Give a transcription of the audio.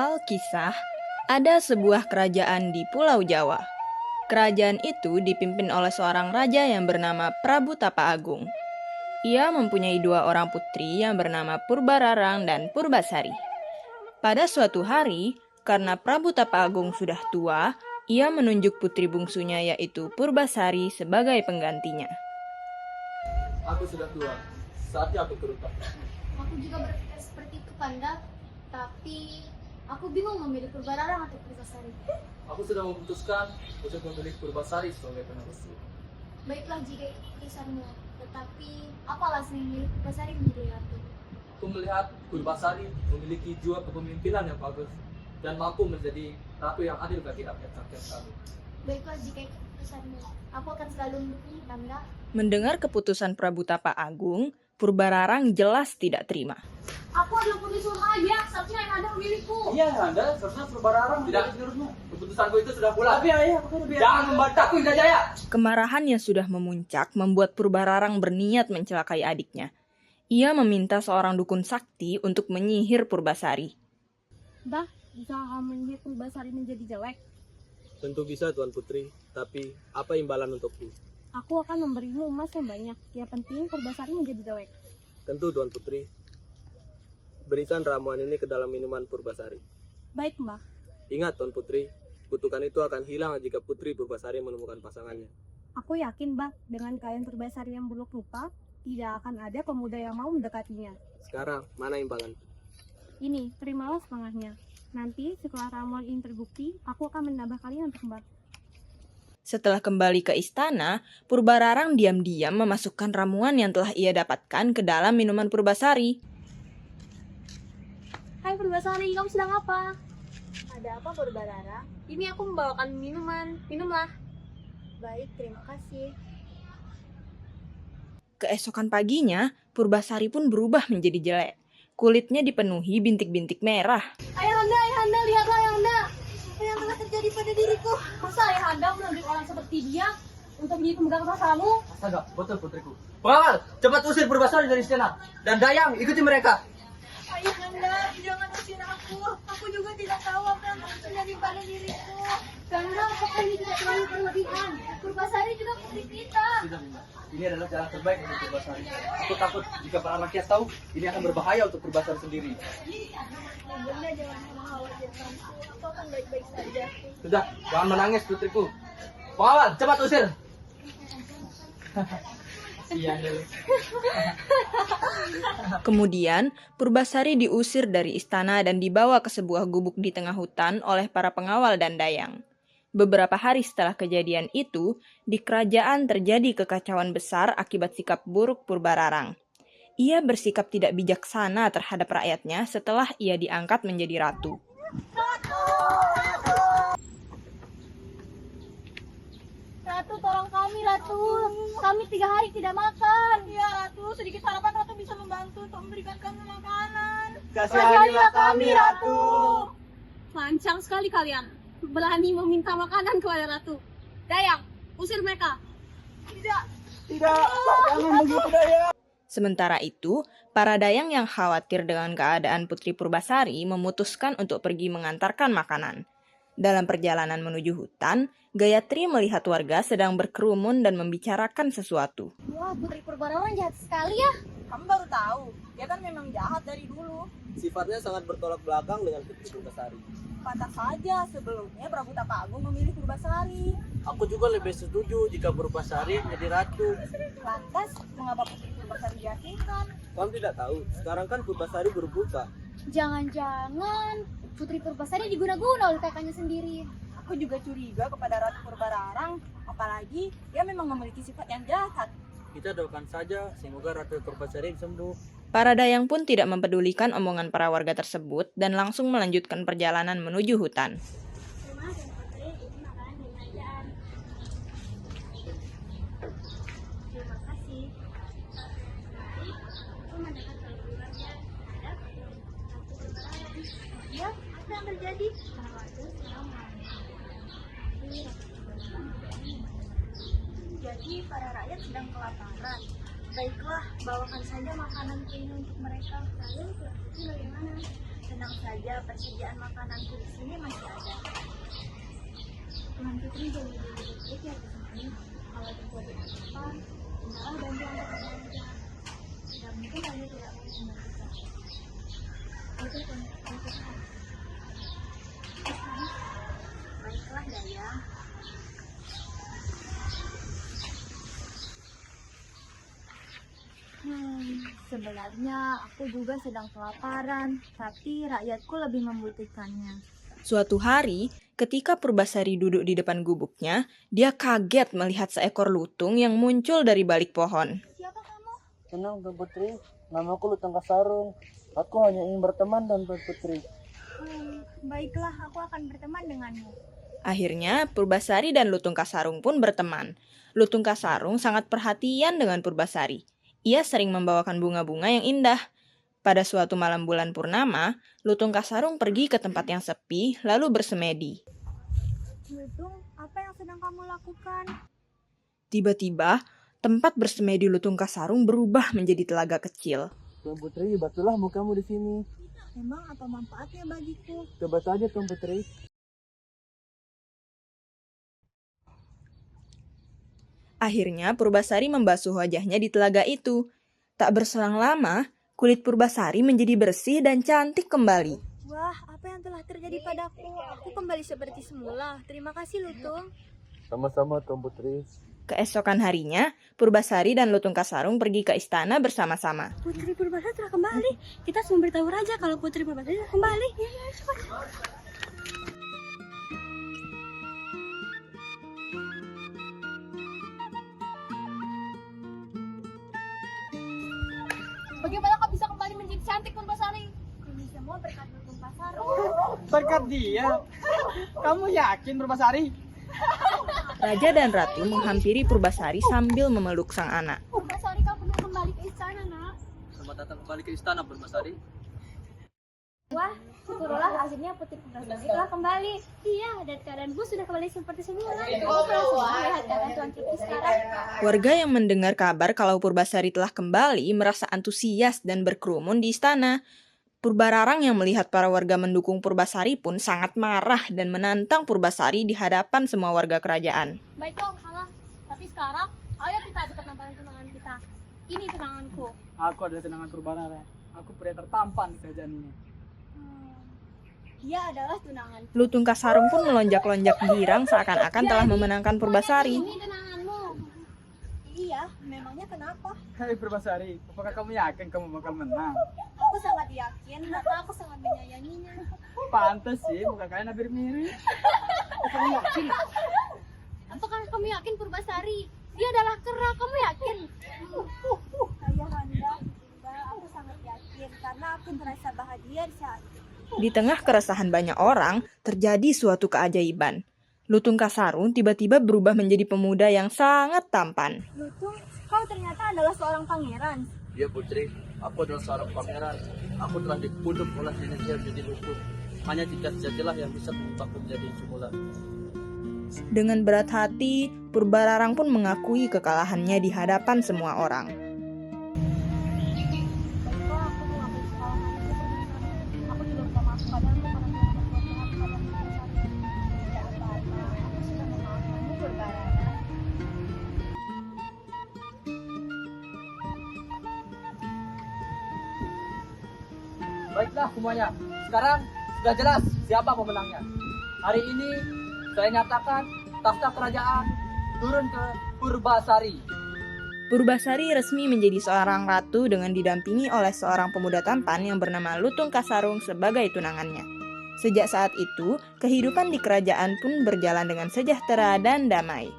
Alkisah, ada sebuah kerajaan di Pulau Jawa. Kerajaan itu dipimpin oleh seorang raja yang bernama Prabu Tapa Agung. Ia mempunyai dua orang putri yang bernama Purbararang dan Purbasari. Pada suatu hari, karena Prabu Tapa Agung sudah tua, ia menunjuk putri bungsunya yaitu Purbasari sebagai penggantinya. Aku sudah tua, saatnya aku turun tahta. Aku juga berpikir seperti itu, Kanda. Tapi aku bingung memilih Purbararang atau Purbasari. Aku sudah memutuskan untuk memilih Purbasari sebagai penerusku. Baiklah jika itu keputusanmu. Tetapi apa alasan memilih Purbasari menjadi ratu? Aku melihat Purbasari memiliki jiwa kepemimpinan yang bagus dan mampu menjadi ratu yang adil bagi rakyat-rakyat kami. Baiklah jika itu keputusanmu. Aku akan selalu mendukung Kanda. Mendengar keputusan Prabu Tapa Agung, Purbararang jelas tidak terima. Aku adalah putri Suraya, seharusnya yang ada memilihku. Iya, Anda seharusnya Purbararang tidak seterusnya. Keputusanku itu sudah bulat. Tapi ayah, jangan membantahku, Indah Jaya. Kemarahan yang sudah memuncak membuat Purbararang berniat mencelakai adiknya. Ia meminta seorang dukun sakti untuk menyihir Purbasari. Bah, bisa kamu menyihir Purbasari menjadi jelek? Tentu bisa, Tuan Putri. Tapi apa imbalan untukku? Aku akan memberimu emas yang banyak. Yang penting Purbasari menjadi jelek. Tentu, Tuan Putri. Berikan ramuan ini ke dalam minuman Purbasari. Baik, Mbah. Ingat, Tuan Putri, kutukan itu akan hilang jika Putri Purbasari menemukan pasangannya. Aku yakin, Mbah, dengan kalian Purbasari yang buruk rupa, tidak akan ada pemuda yang mau mendekatinya. Sekarang, mana imbalan? Ini, terimalah setengahnya. Nanti, setelah ramuan ini terbukti, aku akan menambah kalian untuk Mbah. Setelah kembali ke istana, Purbararang diam-diam memasukkan ramuan yang telah ia dapatkan ke dalam minuman Purbasari. Hai Purbasari, kamu sedang apa? Ada apa Purbararang? Ini aku membawakan minuman. Minumlah. Baik, terima kasih. Keesokan paginya, Purbasari pun berubah menjadi jelek. Kulitnya dipenuhi bintik-bintik merah. Ayahanda, lihatlah Ayahanda. Apa yang telah terjadi pada diriku? Masa Ayahanda menunjuk orang seperti dia untuk menjadi pemegang kuasamu? Astaga, betul putriku. Pengawal, cepat usir Purbasari dari istana. Dan Dayang, ikuti mereka. Ayahanda, jangan usir aku. Aku juga tidak tahu apa yang telah terjadi pada diriku. Kanda, apakah ini tidak terlalu berlebihan? Purbasari juga putri kita. Tidak, Bunda. Ini adalah cara terbaik untuk Purbasari. Aku takut jika para rakyat tahu, ini akan berbahaya untuk Purbasari sendiri. Bunda jangan mengkhawatirkanku. Aku akan baik-baik saja. Sudah, jangan menangis putriku. Pengawal, cepat usir. Iya, Kemudian, Purbasari diusir dari istana dan dibawa ke sebuah gubuk di tengah hutan oleh para pengawal dan Dayang. Beberapa hari setelah kejadian itu, di kerajaan terjadi kekacauan besar akibat sikap buruk Purbararang. Ia bersikap tidak bijaksana terhadap rakyatnya setelah ia diangkat menjadi ratu. Ratu, tolong kami, Ratu. Kami 3 hari tidak makan. Ya, Ratu. Sedikit harapan Ratu bisa membantu untuk memberikan kami makanan. Kasihanilah kami, Ratu. Lancang sekali kalian. Berani meminta makanan kepada Ratu. Dayang, usir mereka. Tidak, jangan begitu, Dayang. Sementara itu, para Dayang yang khawatir dengan keadaan Putri Purbasari memutuskan untuk pergi mengantarkan makanan. Dalam perjalanan menuju hutan, Gayatri melihat warga sedang berkerumun dan membicarakan sesuatu. Wah, Putri Purbararang jahat sekali ya. Kamu baru tahu, dia kan memang jahat dari dulu. Sifatnya sangat bertolak belakang dengan Putri Purbasari. Pantas saja sebelumnya Prabu Tapa Agung memilih Purbasari. Aku juga lebih setuju jika Purbasari menjadi ratu. Lantas, mengapa Putri Purbasari diasingkan? Kamu tidak tahu, sekarang kan Purbasari berbuka. Jangan-jangan Putri Purbasari diguna-guna oleh kakaknya sendiri. Aku juga curiga kepada Ratu Purbararang, apalagi dia memang memiliki sifat yang jahat. Kita doakan saja, semoga Ratu Purbasari sembuh. Para Dayang pun tidak mempedulikan omongan para warga tersebut dan langsung melanjutkan perjalanan menuju hutan. Ya, apa yang terjadi? Jadi para rakyat sedang kelaparan. Baiklah, bawakan saja makanan ini untuk mereka. Lalu, bagaimana? Tenang saja, persediaan makananku di sini masih ada. Tuan Putri jadi baik ya di sini. Kalau terjadi apa-apa, mintalah bantuan kepada Anda. Dan mungkin Anda tidak mau membantu. Itu Tuan Putri. Baiklah Dayang. Sebenarnya aku juga sedang kelaparan, tapi rakyatku lebih membutuhkannya. Suatu hari, ketika Purbasari duduk di depan gubuknya, dia kaget melihat seekor lutung yang muncul dari balik pohon. Siapa kamu? Tenang Tuan Putri, namaku Lutung Kasarung. Aku hanya ingin berteman dengan Tuan Putri. Baiklah, aku akan berteman denganmu. Akhirnya, Purbasari dan Lutung Kasarung pun berteman. Lutung Kasarung sangat perhatian dengan Purbasari. Ia sering membawakan bunga-bunga yang indah. Pada suatu malam bulan purnama, Lutung Kasarung pergi ke tempat yang sepi, lalu bersemedi. Lutung, apa yang sedang kamu lakukan? Tiba-tiba, tempat bersemedi Lutung Kasarung berubah menjadi telaga kecil. Tuan Putri, batulah mukamu di sini. Memang apa manfaatnya bagiku? Coba saja Tuan Putri. Akhirnya, Purbasari membasuh wajahnya di telaga itu. Tak berselang lama, kulit Purbasari menjadi bersih dan cantik kembali. Wah, apa yang telah terjadi padaku? Aku kembali seperti semula. Terima kasih, Lutung. Sama-sama Tuan Putri. Keesokan harinya, Purbasari dan Lutung Kasarung pergi ke istana bersama-sama. Putri Purbasari telah kembali. Kita harus memberitahu raja kalau Putri Purbasari telah kembali. Bagaimana kau bisa kembali menjadi cantik Purbasari? Ini semua berkat Lutung Kasarung. Berkat dia. Kamu yakin Purbasari? Raja dan Ratu menghampiri Purbasari sambil memeluk sang anak. Purbasari, kau perlu kembali ke istana, nak. Selamat datang kembali ke istana Purbasari. Wah, syukurlah akhirnya Putri Purbasari telah kembali. Iya, dan keadaanmu sudah kembali seperti semula. Aku merasa melihat keadaan Tuan Putri sekarang. Warga yang mendengar kabar kalau Purbasari telah kembali merasa antusias dan berkerumun di istana. Purbararang yang melihat para warga mendukung Purbasari pun sangat marah dan menantang Purbasari di hadapan semua warga kerajaan. Baiklah, salah. Tapi sekarang, ayo kita adakan tamparan tunangan kita. Ini tunanganku. Aku adalah tunangan Purbararang. Aku pria tertampan di kerajaan ini. Dia adalah tunangan. Lutung Kasarung pun melonjak-lonjak girang seakan-akan telah memenangkan Purbasari. Ini tunanganmu. Iya, memangnya kenapa? Hei Purbasari, apakah kamu yakin kamu bakal menang? Aku sangat yakin, maka aku sangat menyayanginya. Pantes sih, muka kalian hampir mirip. Kamu yakin? Apakah kamu yakin Purbasari? Dia adalah kera, kamu yakin? Ayahanda, Bunda, aku sangat yakin karena aku merasa bahagia di saat itu. Di tengah keresahan banyak orang, terjadi suatu keajaiban. Lutung Kasarung tiba-tiba berubah menjadi pemuda yang sangat tampan. Lutung, kau ternyata adalah seorang pangeran. Iya Putri, aku adalah seorang pangeran. Aku telah dikutuk oleh neneknya menjadi lutung. Hanya jika sejatilah yang bisa mengubahku menjadi semula. Dengan berat hati, Purbararang pun mengakui kekalahannya di hadapan semua orang. Baiklah, aku mengakui kesalahanku. Aku juga minta maaf padamu karena telah berbuat jahat padamu Purbasari. Tidak apa-apa, aku sudah memaafkanmu Purbararang. Baiklah semuanya, sekarang sudah jelas siapa pemenangnya. Hari ini saya nyatakan takhta kerajaan turun ke Purbasari. Purbasari resmi menjadi seorang ratu dengan didampingi oleh seorang pemuda tampan yang bernama Lutung Kasarung sebagai tunangannya. Sejak saat itu, kehidupan di kerajaan pun berjalan dengan sejahtera dan damai.